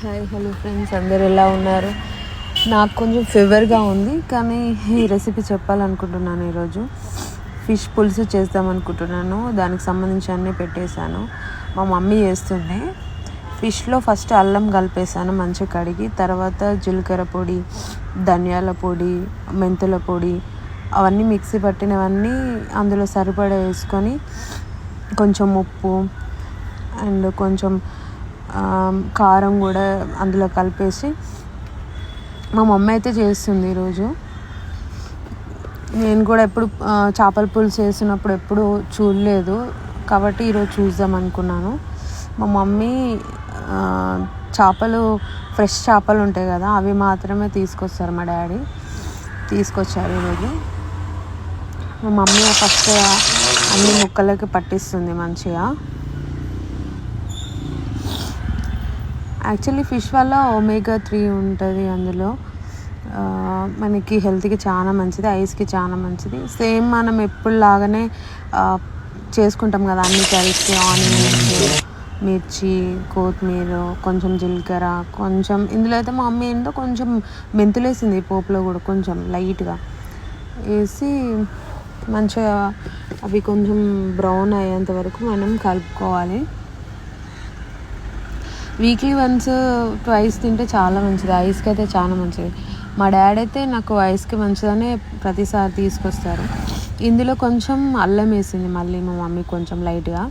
Hi hello friends, అందరు ఎలా ఉన్నారు? నాకు కొంచెం ఫీవర్గా ఉంది, కానీ ఈ రెసిపీ చెప్పాలనుకుంటున్నాను. ఈరోజు ఫిష్ పులుసు చేద్దామనుకుంటున్నాను. దానికి సంబంధించి అన్నీ పెట్టేశాను. మా మమ్మీ చేస్తుంది. ఫిష్లో ఫస్ట్ అల్లం కలిపేసాను మంచిగా కడిగి, తర్వాత జీలకర్ర పొడి, ధనియాల పొడి, మెంతుల పొడి అవన్నీ మిక్సీ పట్టినవన్నీ అందులో సరిపడా వేసుకొని, కొంచెం ఉప్పు అండ్ కొంచెం కారం కూడా అందులో కలిపేసి మా మమ్మీ అయితే చేస్తుంది ఈరోజు. నేను కూడా ఎప్పుడు చేపల పులుసు చేసినప్పుడు ఎప్పుడు చూడలేదు, కాబట్టి ఈరోజు చూద్దాం అనుకున్నాను. మా మమ్మీ చేపలు, ఫ్రెష్ చేపలు ఉంటాయి కదా, అవి మాత్రమే తీసుకొస్తారు. మా డాడీ తీసుకొచ్చారు ఈరోజు. మా మమ్మీ ఫస్ట్ అన్ని ముక్కలకి పట్టిస్తుంది మంచిగా. యాక్చువల్లీ ఫిష్ వల్ల ఒమేగా 3 ఉంటుంది అందులో. మనకి హెల్త్కి చాలా మంచిది, ఐస్కి చాలా మంచిది. సేమ్ మనం ఎప్పుడులాగానే చేసుకుంటాం కదా అన్ని కర్రీస్కి. ఆనియన్స్, మిర్చి, కొత్తిమీర, కొంచెం జీలకర్ర, కొంచెం ఇందులో అయితే మా మమ్మీ ఏంటో కొంచెం మెంతులు వేసింది పోపులో కూడా, కొంచెం లైట్గా వేసి మంచిగా అవి కొంచెం బ్రౌన్ అయ్యేంత వరకు మనం కలుపుకోవాలి. వీక్లీ వన్స్, ట్వైస్ తింటే చాలా మంచిది, ఐస్కి అయితే చాలా మంచిది. మా డాడీ అయితే నాకు ఐస్కి మంచిదనే ప్రతిసారి తీసుకొస్తారు. ఇందులో కొంచెం అల్లం వేసింది మళ్ళీ మా మమ్మీ, కొంచెం లైట్గా.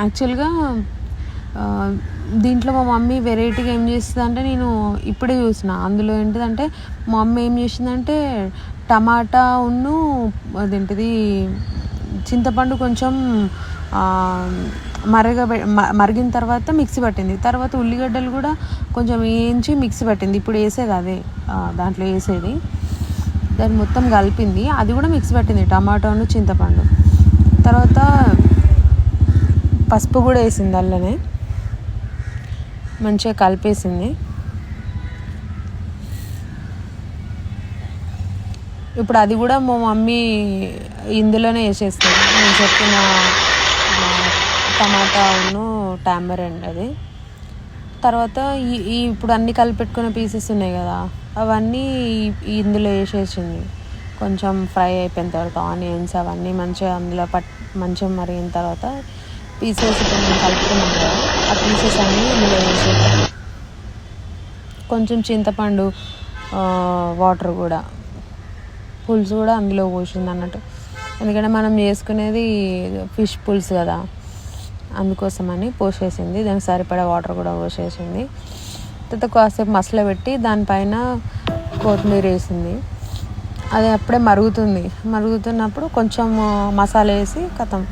యాక్చువల్గా దీంట్లో మా మమ్మీ వెరైటీగా ఏం చేస్తుంది అంటే, నేను ఇప్పుడే చూసిన అందులో ఏంటిదంటే, మా మమ్మీ ఏం చేసిందంటే టమాటా ఉన్ను అదేంటిది చింతపండు కొంచెం మరిగిన తర్వాత మిక్సీ పట్టింది. తర్వాత ఉల్లిగడ్డలు కూడా కొంచెం వేయించి మిక్సీ పట్టింది. ఇప్పుడు వేసేది అదే, దాంట్లో వేసేది. దాన్ని మొత్తం కలిపింది, అది కూడా మిక్సీ పట్టింది, టమాటోను చింతపండు. తర్వాత పసుపు కూడా వేసింది అల్లనే, మంచిగా కలిపేసింది. ఇప్పుడు అది కూడా మా మమ్మీ ఇందులోనే వేసేస్తుంది, నేను చెప్పిన టమాటాను టామరెండ్ అది. తర్వాత ఈ ఇప్పుడు అన్నీ కలిపెట్టుకున్న పీసెస్ ఉన్నాయి కదా, అవన్నీ ఇందులో వేసేసింది. కొంచెం ఫ్రై అయిపోయిన తర్వాత ఆనియన్స్ అవన్నీ మంచిగా అందులో మంచిగా మరిగిన తర్వాత పీసెస్ ఇప్పుడు మేము కలుపుకున్నాం కదా, ఆ పీసెస్ అన్నీ ఇందులో వేసేసాం. కొంచెం చింతపండు వాటర్ కూడా, పులుసు కూడా అందులో పోసింది అన్నట్టు. ఎందుకంటే మనం చేసుకునేది ఫిష్ పులుసు కదా, అందుకోసమని పోసేసింది. దానికి సరిపడా వాటర్ కూడా పోసేసింది. తర్వాత కాసేపు మసాలా పెట్టి దానిపైన కొత్తిమీర వేసింది. అది అప్పుడే మరుగుతున్నప్పుడు కొంచెం మసాలా వేసి కథం